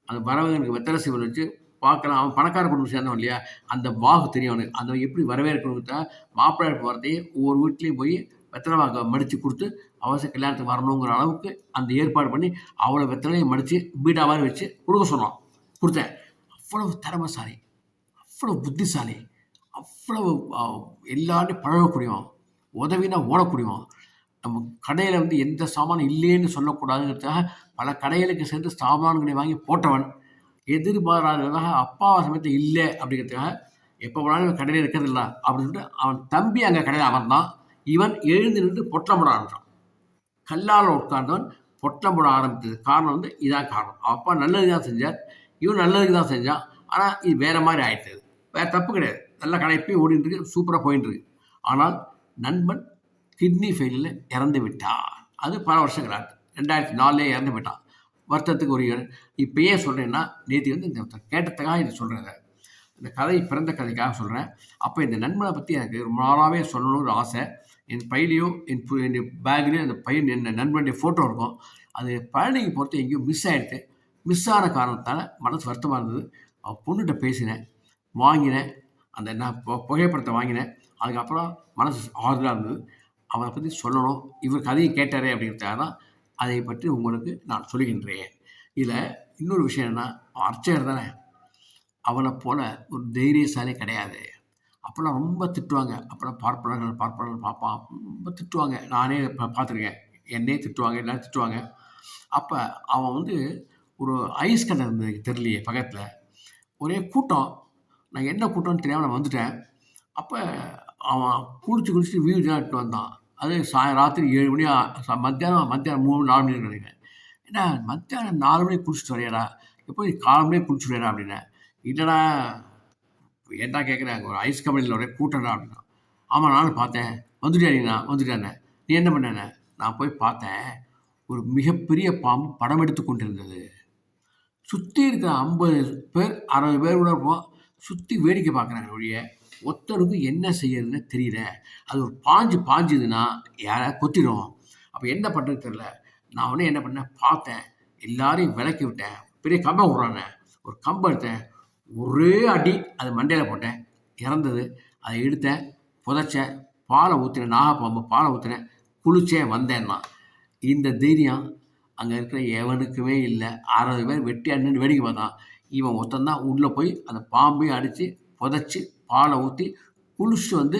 அந்த வரவங்களுக்கு வெத்தலை சிவன் வச்சு பார்க்கலாம். அவன் பணக்கார குடும்பம் சேர்ந்தவன் இல்லையா, அந்த வாகு தெரியும் அவனுக்கு. அந்த எப்படி வரவேற்கணும்னா மாப்பிள்ளை வரத்தையே ஒவ்வொரு வீட்லேயும் போய் வெத்தலை வாங்க மடித்து கொடுத்து அவசர கல்யாணத்துக்கு வரணுங்கிற அளவுக்கு அந்த ஏற்பாடு பண்ணி அவ்வளோ வெத்தலையும் மடித்து பீடா மாதிரி வச்சு கொடுக்க சொன்னான். கொடுத்தேன். அவ்வளவு திறமைசாலி, அவ்வளோ புத்திசாலி, அவ்வளவு எல்லாரையும் பழகக்கூடியவன், உதவினா ஓடக்கூடியவன். நம்ம கடையில் வந்து எந்த சாமானும் இல்லைன்னு சொல்லக்கூடாதுங்கிறதுக்காக பல கடைகளுக்கு சென்று சாமான்களை வாங்கி போட்டவன். எதிர்பாராததாக அப்பாவை சமயத்தில் இல்லை அப்படிங்கிறதுக்காக எப்போ போனாலும் கடையில் இருக்கிறதில்ல அப்படின்னு சொல்லிட்டு அவன் தம்பி அங்கே கடையில் அமர்ந்தான். இவன் எழுந்து நின்று பொட்டலம் போட ஆரம்பித்தான். கல்லால் உட்கார்ந்தவன் பொட்டலம் போட ஆரம்பித்தது காரணம் வந்து இதான் காரணம். அப்பா நல்லதுக்கு தான் செஞ்சார், இவன் நல்லதுக்கு தான் செஞ்சான். ஆனால் இது வேறு மாதிரி ஆயிடுச்சு. வேறு தப்பு கிடையாது, நல்ல கடைப்பையும் ஓடிட்டு இருக்கு, சூப்பராக போயிட்டு இருக்கு. ஆனால் நண்பன் கிட்னி ஃபெயிலில் இறந்து விட்டான். அது பல வருஷங்கள் ஆச்சு. 2004 இறந்து போயிட்டான். வருத்தத்துக்கு ஒரு இப்போ ஏன் சொல்கிறேன்னா, நேற்று வந்து இந்த கேட்டதுக்காக இது சொல்கிறேன். இந்த கதை பிறந்த கதைக்காக சொல்கிறேன். அப்போ இந்த நண்பனை பற்றி எனக்கு ரொம்ப நாளாகவே சொல்லணும்னு ஒரு ஆசை. என் பையிலையும் என் பேக்லேயும் அந்த பையன் என் நண்பனுடைய ஃபோட்டோ இருக்கும். அது பழனிக்கு பொறுத்து எங்கேயும் மிஸ் ஆகிடுது. மிஸ் ஆன காரணத்தால் மனசு வருத்தமாக இருந்தது. அவன் பொண்ணுகிட்ட பேசினேன், வாங்கினேன். அந்த நான் புகைப்படத்தை வாங்கினேன். அதுக்கப்புறம் மனசு ஆறுதலாக இருந்தது. அவனை பற்றி சொல்லணும், இவர் கதையை கேட்டாரே அப்படிங்கிறதுக்காக தான் அதை பற்றி உங்களுக்கு நான் சொல்லுகின்றேன். இதில் இன்னொரு விஷயம் என்னென்னா, அர்ச்சகர் தானே, அவனை போல் ஒரு தைரியசாலி கிடையாது. அப்போல்லாம் ரொம்ப திட்டுவாங்க. அப்போல்லாம் பார்ப்பனர்கள் பார்ப்பான், ரொம்ப திட்டுவாங்க. நானே பார்த்துருக்கேன். என்னையே திட்டுவாங்க, எல்லோரும் திட்டுவாங்க. அப்போ அவன் வந்து ஒரு ஐஸ் கடை இருந்தது தெரியலையே பக்கத்தில், ஒரே கூட்டம். நான் என்ன கூட்டம்னு தெரியாமல் நான் வந்துட்டேன். அப்போ அவன் குளிச்சுட்டு வீடு எடுத்து வந்தான். அது ராத்திரி 7 மணி, மத்தியானம் 3-4 மணி நினைக்கிறேன். ஏன்னா மத்தியானம் 4 மணிக்கு குளிச்சுட்டு வரையாடா, எப்போ 4 மணிக்கு குளிச்சுட்டு வரா அப்படின்னா, இல்லைடா ஏன்டா கேட்குறேன், ஒரு ஐஸ் கம்பெனியில் ஒரே கூட்டம்டா அப்படின்னா. ஆமாம் நானும் பார்த்தேன். வந்துட்டேண்ணே. நீ என்ன பண்ணேண்ணே? நான் போய் பார்த்தேன், ஒரு மிகப்பெரிய பாம்பு படம் எடுத்து கொண்டிருந்தது. சுற்றி இருக்கிற 50 பேர் 60 பேர் கூட இருப்போம், சுற்றி வேடிக்கை பார்க்குறாங்க ஒழிய ஒருத்தருக்கு என்ன செய்யறதுன்னு தெரியல. அது ஒரு பாஞ்சுதுன்னா யாராவது கொத்திடும். அப்போ என்ன பண்ணுறது தெரியல. நான் உடனே என்ன பண்ணேன், பார்த்தேன், எல்லாரையும் விலக்கி விட்டேன். பெரிய கம்பை விட்றானே, ஒரு கம்பை எடுத்தேன், ஒரே அடி அது மண்டையில் போட்டேன், இறந்தது. அதை எடுத்தேன், புதைச்சேன், பாலை ஊற்றினேன், நாகப்பாம்பு பாலை ஊற்றினேன், குளிச்சேன், வந்தேன்னா. இந்த தைரியம் அங்கே இருக்கிற எவனுக்குமே இல்லை. 60 பேர் வெட்டி அண்ணு வேடிக்கை பார்த்தான். இவன் ஒருத்தந்தான் உள்ளே போய் அந்த பாம்பையும் அடித்து புதைச்சி பாலை ஊற்றி குளிச்சுட்டு வந்து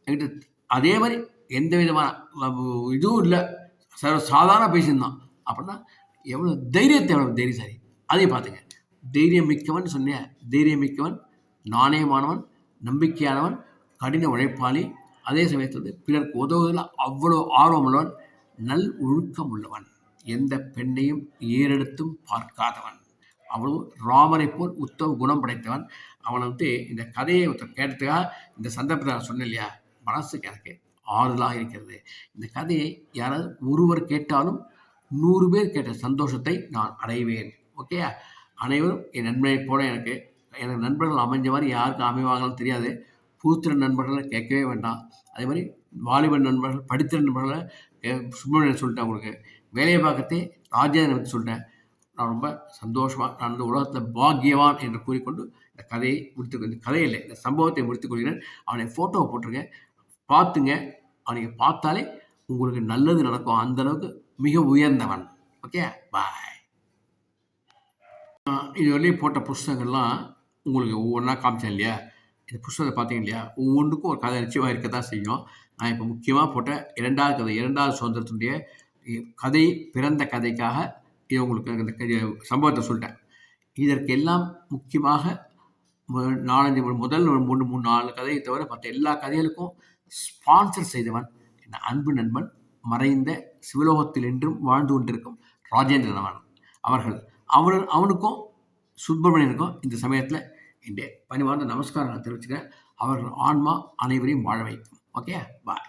என்கிட்ட அதே மாதிரி எந்த விதமான இதுவும் இல்லை, சாதாரண பேசியிருந்தான். அப்படின்னா எவ்வளோ தைரியசாலி அதையும் பார்த்துங்க. தைரியம் மிக்கவன் சொன்னேன், தைரியம் மிக்கவன், நாணயமானவன், நம்பிக்கையானவன், கடின உழைப்பாளி, அதே சமயத்தில் பிறருக்கு உதவுவதில் அவ்வளோ ஆர்வம் உள்ளவன், நல் ஒழுக்கம் உள்ளவன். எந்த பெண்ணையும் ஏறெடுத்தும் பார்க்காதவன், அவ்வளவு ராமனை போல் உத்தம குணம் படைத்தவன். அவனை வந்து இந்த கதையை ஒருத்தர் கேட்டதுக்காக இந்த சந்தர்ப்பத்தை நான் சொன்னேன் இல்லையா, மனசுக்கு எனக்கு ஆறுதலாக இருக்கிறது. இந்த கதையை யாராவது ஒருவர் கேட்டாலும் 100 பேர் கேட்ட சந்தோஷத்தை நான் அடைவேன். ஓகேயா? அனைவரும் என் நண்பனைப் போல எனக்கு நண்பர்கள் அமைஞ்ச மாதிரி யாருக்கும் அமைவாங்கன்னு தெரியாது. பூத்திர நண்பர்களை கேட்கவே வேண்டாம். அதே மாதிரி வாலிபன் நண்பர்கள், படித்த நண்பர்களை சுப்பிரமணியன் சொல்லிட்டேன். உங்களுக்கு வேலையை பார்க்கத்தே ராஜேந்திரன் பற்றி சொல்லிட்டேன். நான் ரொம்ப சந்தோஷமாக நான் இந்த உலகத்தில் பாக்கியவான் என்று கூறிக்கொண்டு இந்த கதையை இந்த கதையில் இந்த சம்பவத்தை முடித்துக் கொள்கிறேன். அவனை ஃபோட்டோவை போட்டிருக்கேன், பார்த்துங்க. அவனை பார்த்தாலே உங்களுக்கு நல்லது நடக்கும். அந்தளவுக்கு மிக உயர்ந்தவன். ஓகே, பாய். இது வரையும் போட்ட புஸ்தகங்கள்லாம் உங்களுக்கு ஒவ்வொன்றா காமிச்சேன் இல்லையா? இந்த புஸ்தகத்தை பார்த்தீங்க இல்லையா? ஒவ்வொன்றுக்கும் ஒரு கதை நிச்சயமாக இருக்க தான் செய்யும். நான் இப்போ முக்கியமாக போட்ட 2வது கதை, 2வது சுதந்திரத்தினுடைய கதை, பிறந்த கதைக்காக இது உங்களுக்கு இந்த சம்பவத்தை சொல்லிட்டேன். இதற்கு எல்லாம் முக்கியமாக 4-5 முதல் 3, 4 கதையை தவிர மற்ற எல்லா கதைகளுக்கும் ஸ்பான்சர் செய்தவன் என் அன்பு நண்பன், மறைந்த சிவலோகத்தில் என்றும் வாழ்ந்து கொண்டிருக்கும் ராஜேந்திரன் அவர்கள். அவனுக்கும் சுப்பிரமணியனுக்கும் இந்த சமயத்தில் இந்த பணிவார்ந்த நமஸ்காரங்களை தெரிவிச்சுக்கிறேன். அவர்கள் ஆன்மா அனைவரையும் வாழ வைக்கும். ஓகே, பாய்.